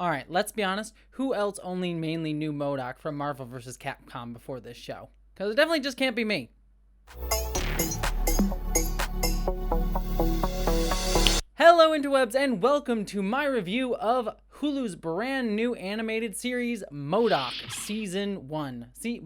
All right, let's be honest. Who else only mainly knew MODOK from Marvel vs. Capcom before this show? Because it definitely just can't be me. Hello interwebs and welcome to my review of Hulu's brand new animated series, M.O.D.O.K. Season 1. See,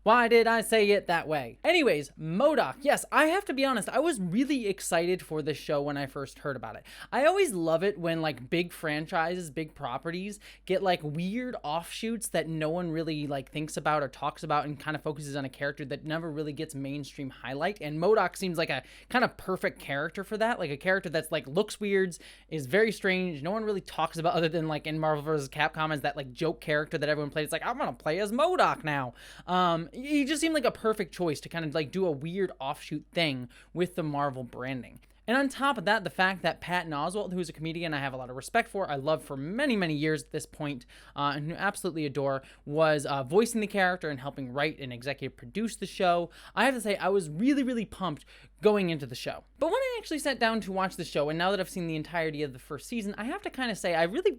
why did I say it that way? Anyways, M.O.D.O.K. Yes, I have to be honest, I was really excited for this show when I first heard about it. I always love it when like big franchises, big properties get like weird offshoots that no one really like thinks about or talks about and kind of focuses on a character that never really gets mainstream highlight. And M.O.D.O.K. seems like a kind of perfect character for that, like a character that's like looks weird, is very strange, no one really talks about other than like in Marvel vs. Capcom as that like joke character that everyone plays. It's like, I'm gonna play as M.O.D.O.K. now. He just seemed like a perfect choice to kind of like do a weird offshoot thing with the Marvel branding. And on top of that, the fact that Patton Oswalt, who's a comedian I have a lot of respect for, I love for many, many years at this point, and who absolutely adore, was voicing the character and helping write and executive produce the show. I have to say, I was really, really pumped going into the show. But when I actually sat down to watch the show, and now that I've seen the entirety of the first season, I have to kind of say, I really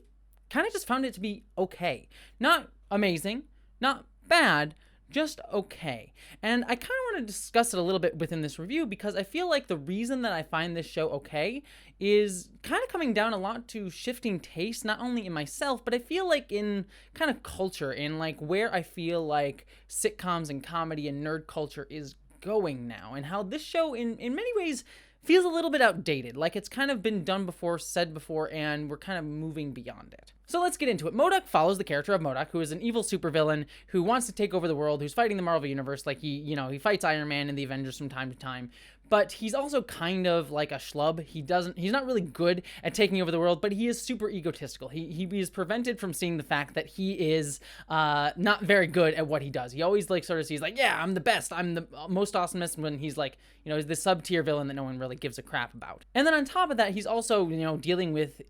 kind of just found it to be okay. Not amazing, not bad, just okay. And I kind of want to discuss it a little bit within this review because I feel like the reason that I find this show okay is kind of coming down a lot to shifting taste, not only in myself, but I feel like in kind of culture, in like where I feel like sitcoms and comedy and nerd culture is going now, and how this show in many ways feels a little bit outdated, like it's kind of been done before, said before, and we're kind of moving beyond it. So let's get into it. M.O.D.O.K. follows the character of M.O.D.O.K., who is an evil supervillain who wants to take over the world, who's fighting the Marvel Universe, like he fights Iron Man and the Avengers from time to time. But he's also kind of like a schlub. He's not really good at taking over the world, but he is super egotistical. He is prevented from seeing the fact that he is not very good at what he does. He always like sort of sees like, yeah, I'm the best, I'm the most awesomest, when he's like, he's the sub-tier villain that no one really gives a crap about. And then on top of that, he's also, dealing with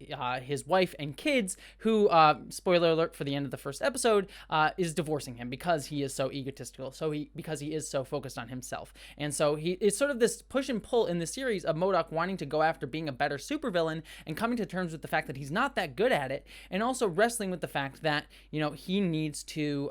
his wife and kids who, spoiler alert for the end of the first episode, is divorcing him because he is so egotistical, because he is so focused on himself. And so it's sort of this push and pull in the series of M.O.D.O.K. wanting to go after being a better supervillain and coming to terms with the fact that he's not that good at it, and also wrestling with the fact that, he needs to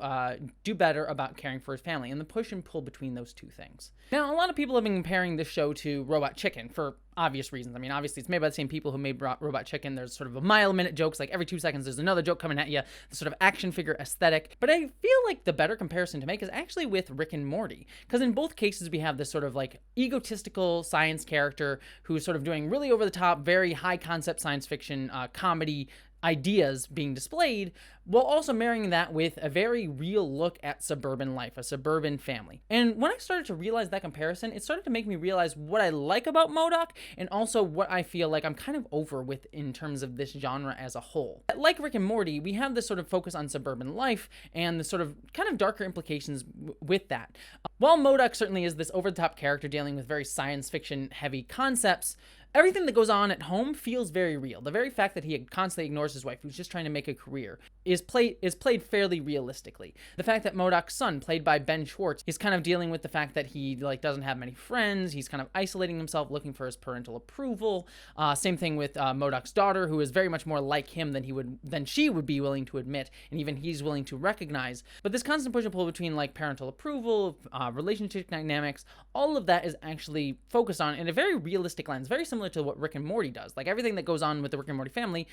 do better about caring for his family, and the push and pull between those two things. Now, a lot of people have been comparing this show to Robot Chicken for obvious reasons. I mean, obviously, it's made by the same people who made Robot Chicken. There's sort of a mile-a-minute jokes, like every 2 seconds there's another joke coming at you, the sort of action figure aesthetic. But I feel like the better comparison to make is actually with Rick and Morty, because in both cases we have this sort of like egotistical science character who's sort of doing really over-the-top, very high-concept science fiction comedy ideas being displayed, while also marrying that with a very real look at suburban life, a suburban family. And when I started to realize that comparison, it started to make me realize what I like about M.O.D.O.K. and also what I feel like I'm kind of over with in terms of this genre as a whole. Like Rick and Morty, we have this sort of focus on suburban life and the sort of kind of darker implications with that. While M.O.D.O.K. certainly is this over-the-top character dealing with very science fiction heavy concepts, everything that goes on at home feels very real. The very fact that he constantly ignores his wife, who's just trying to make a career, is played fairly realistically. The fact that M.O.D.O.K.'s son, played by Ben Schwartz, is kind of dealing with the fact that he doesn't have many friends. He's kind of isolating himself, looking for his parental approval. Same thing with M.O.D.O.K.'s daughter, who is very much more like him than she would be willing to admit, and even he's willing to recognize. But this constant push and pull between like parental approval, relationship dynamics, all of that is actually focused on in a very realistic lens, very similar to what Rick and Morty does. Like everything that goes on with the Rick and Morty family,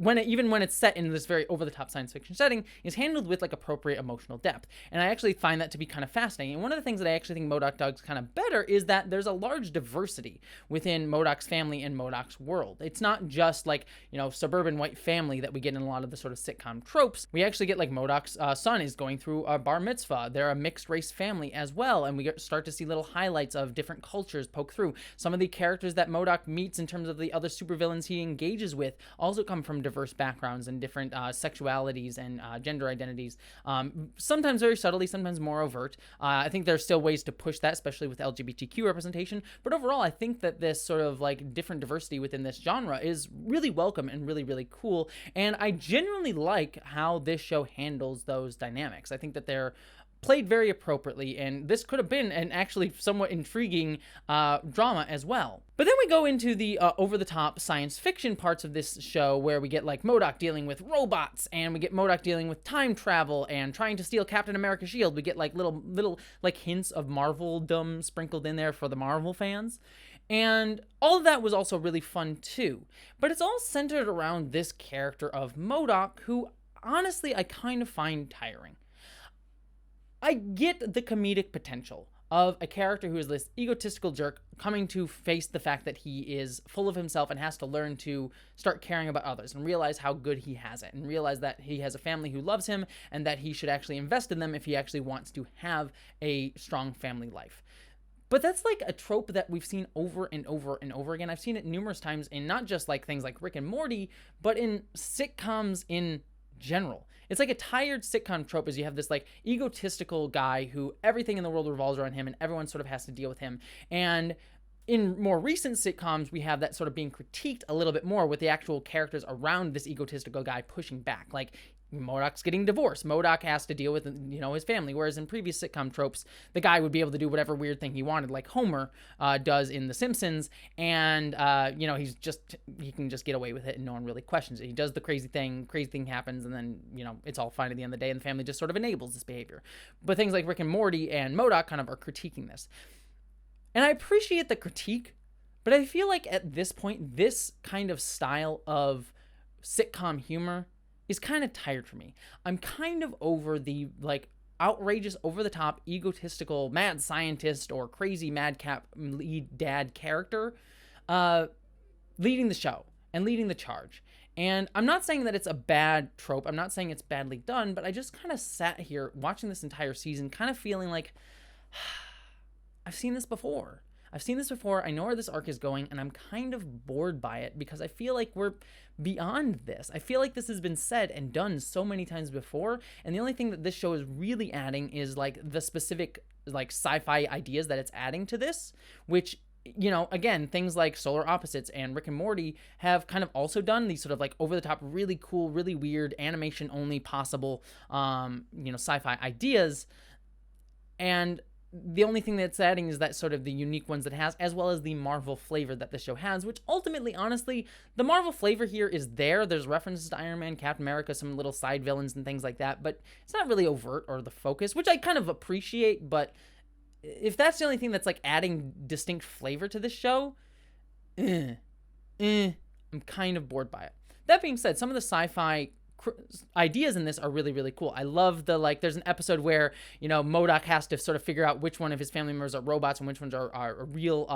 even when it's set in this very over-the-top science fiction setting, is handled with like appropriate emotional depth. And I actually find that to be kind of fascinating. And one of the things that I actually think M.O.D.O.K. does kind of better is that there's a large diversity within M.O.D.O.K.'s family and M.O.D.O.K.'s world. It's not just like, suburban white family that we get in a lot of the sort of sitcom tropes. We actually get like M.O.D.O.K.'s son is going through a bar mitzvah. They're a mixed race family as well. And we start to see little highlights of different cultures poke through. Some of the characters that M.O.D.O.K. meets in terms of the other supervillains he engages with also come from diverse backgrounds and different sexualities and gender identities. Sometimes very subtly, sometimes more overt. I think there's still ways to push that, especially with LGBTQ representation. But overall, I think that this sort of like different diversity within this genre is really welcome and really, really cool. And I genuinely like how this show handles those dynamics. I think that they're played very appropriately, and this could have been an actually somewhat intriguing drama as well. But then we go into the over-the-top science fiction parts of this show, where we get like M.O.D.O.K dealing with robots, and we get M.O.D.O.K dealing with time travel and trying to steal Captain America's shield. We get like little like hints of Marveldom sprinkled in there for the Marvel fans. And all of that was also really fun too. But it's all centered around this character of M.O.D.O.K, who honestly I kind of find tiring. I get the comedic potential of a character who is this egotistical jerk coming to face the fact that he is full of himself and has to learn to start caring about others and realize how good he has it, and realize that he has a family who loves him and that he should actually invest in them if he actually wants to have a strong family life. But that's like a trope that we've seen over and over and over again. I've seen it numerous times in not just like things like Rick and Morty, but in sitcoms in general. It's like a tired sitcom trope is you have this like egotistical guy who everything in the world revolves around him and everyone sort of has to deal with him. And in more recent sitcoms, we have that sort of being critiqued a little bit more with the actual characters around this egotistical guy pushing back. Like M.O.D.O.K's getting divorced. M.O.D.O.K has to deal with, his family. Whereas in previous sitcom tropes, the guy would be able to do whatever weird thing he wanted, like Homer does in The Simpsons. And, he can just get away with it and no one really questions it. He does the crazy thing happens, and then, it's all fine at the end of the day, and the family just sort of enables this behavior. But things like Rick and Morty and M.O.D.O.K kind of are critiquing this. And I appreciate the critique, but I feel like at this point, this kind of style of sitcom humor is kind of tired for me. I'm kind of over the like outrageous, over-the-top, egotistical mad scientist or crazy madcap lead dad character leading the show and leading the charge. And I'm not saying that it's a bad trope. I'm not saying it's badly done, but I just kind of sat here watching this entire season kind of feeling like I've seen this before. I know where this arc is going, and I'm kind of bored by it because I feel like we're beyond this. I feel like this has been said and done so many times before, and the only thing that this show is really adding is like the specific like sci-fi ideas that it's adding to this, which, again, things like Solar Opposites and Rick and Morty have kind of also done these sort of like over-the-top, really cool, really weird, animation-only possible, sci-fi ideas, and the only thing that's adding is that sort of the unique ones that it has, as well as the Marvel flavor that the show has, which ultimately, honestly, the Marvel flavor here is there. There's references to Iron Man, Captain America, some little side villains and things like that, but it's not really overt or the focus, which I kind of appreciate. But if that's the only thing that's like adding distinct flavor to this show, I'm kind of bored by it. That being said, some of the sci-fi ideas in this are really, really cool. I love there's an episode where, M.O.D.O.K has to sort of figure out which one of his family members are robots and which ones are real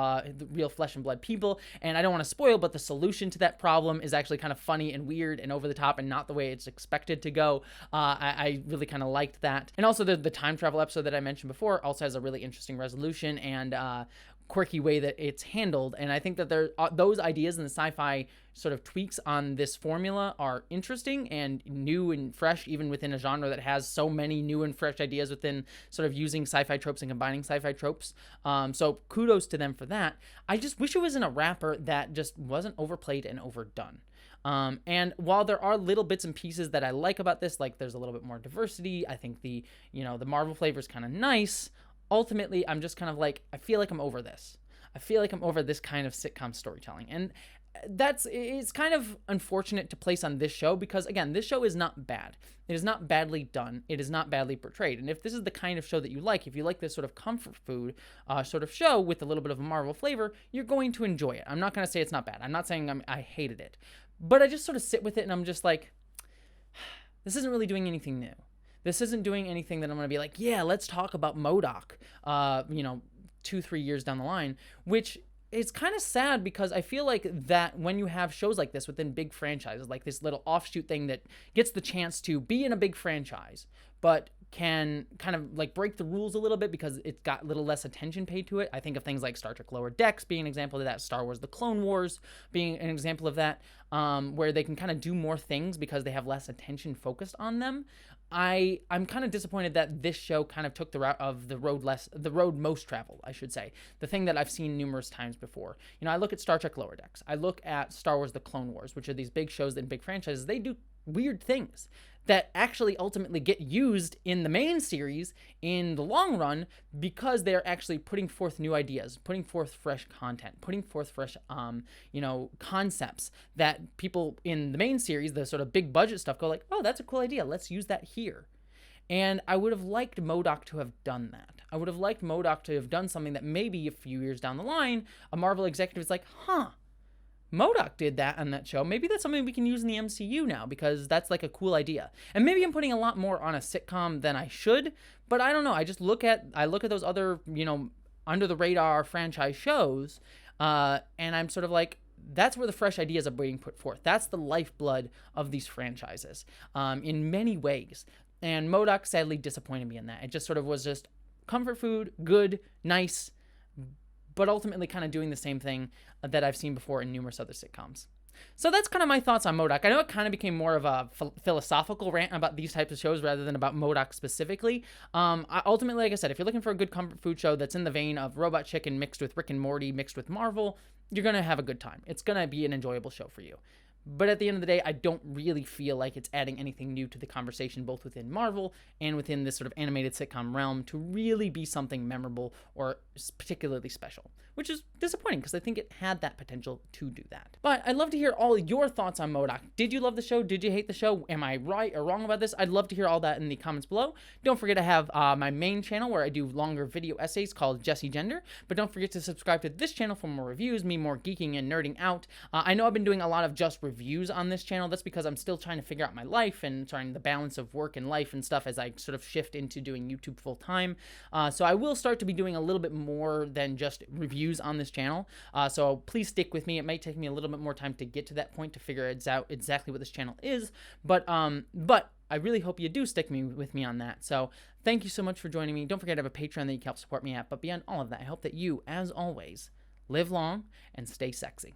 flesh and blood people. And I don't want to spoil, but the solution to that problem is actually kind of funny and weird and over the top and not the way it's expected to go. I really kind of liked that. And also the time travel episode that I mentioned before also has a really interesting resolution and quirky way that it's handled. And I think that those ideas and the sci-fi sort of tweaks on this formula are interesting and new and fresh, even within a genre that has so many new and fresh ideas within sort of using sci-fi tropes and combining sci-fi tropes. So kudos to them for that. I just wish it was in a wrapper that just wasn't overplayed and overdone. And while there are little bits and pieces that I like about this, like there's a little bit more diversity, I think the Marvel flavor is kind of nice. Ultimately, I'm just kind of like, I feel like I'm over this. I feel like I'm over this kind of sitcom storytelling. And it's kind of unfortunate to place on this show because, again, this show is not bad. It is not badly done. It is not badly portrayed. And if this is the kind of show that you like, if you like this sort of comfort food sort of show with a little bit of a Marvel flavor, you're going to enjoy it. I'm not going to say it's not bad. I'm not saying I hated it. But I just sort of sit with it and I'm just like, this isn't really doing anything new. This isn't doing anything that I'm going to be like, yeah, let's talk about M.O.D.O.K, 2-3 years down the line, which is kind of sad because I feel like that when you have shows like this within big franchises, like this little offshoot thing that gets the chance to be in a big franchise, but can kind of like break the rules a little bit because it's got a little less attention paid to it. I think of things like Star Trek Lower Decks being an example of that, Star Wars The Clone Wars being an example of that, where they can kind of do more things because they have less attention focused on them. I'm kind of disappointed that this show kind of took the route of the road most traveled, I should say. The thing that I've seen numerous times before. I look at Star Trek Lower Decks. I look at Star Wars The Clone Wars, which are these big shows and big franchises. They do weird things. that actually ultimately get used in the main series in the long run, because they're actually putting forth new ideas, putting forth fresh content, putting forth fresh, concepts that people in the main series, the sort of big budget stuff, go like, oh, that's a cool idea. Let's use that here. And I would have liked M.O.D.O.K to have done that. I would have liked M.O.D.O.K to have done something that maybe a few years down the line, a Marvel executive is like, M.O.D.O.K did that on that show. Maybe that's something we can use in the MCU now, because that's like a cool idea. And maybe I'm putting a lot more on a sitcom than I should, but I don't know. I just look at those other, under the radar franchise shows, and I'm sort of like, that's where the fresh ideas are being put forth. That's the lifeblood of these franchises, in many ways. And M.O.D.O.K sadly disappointed me in that. It just sort of was just comfort food, good, nice, but ultimately kind of doing the same thing that I've seen before in numerous other sitcoms. So that's kind of my thoughts on M.O.D.O.K. I know it kind of became more of a philosophical rant about these types of shows rather than about M.O.D.O.K specifically. Ultimately, like I said, if you're looking for a good comfort food show that's in the vein of Robot Chicken mixed with Rick and Morty mixed with Marvel, you're going to have a good time. It's going to be an enjoyable show for you. But at the end of the day, I don't really feel like it's adding anything new to the conversation, both within Marvel and within this sort of animated sitcom realm, to really be something memorable or particularly special, which is disappointing because I think it had that potential to do that. But I'd love to hear all your thoughts on M.O.D.O.K. Did you love the show? Did you hate the show? Am I right or wrong about this? I'd love to hear all that in the comments below. Don't forget to have my main channel where I do longer video essays called Jessie Gender, but don't forget to subscribe to this channel for more reviews, me more geeking and nerding out. I know I've been doing a lot of just reviews on this channel. That's because I'm still trying to figure out my life and trying the balance of work and life and stuff as I sort of shift into doing YouTube full time. So I will start to be doing a little bit more than just reviews on this channel. So please stick with me. It might take me a little bit more time to get to that point to figure out exactly what this channel is, but I really hope you do stick with me on that. So thank you so much for joining me. Don't forget I have a Patreon that you can help support me at. But beyond all of that, I hope that you, as always, live long and stay sexy.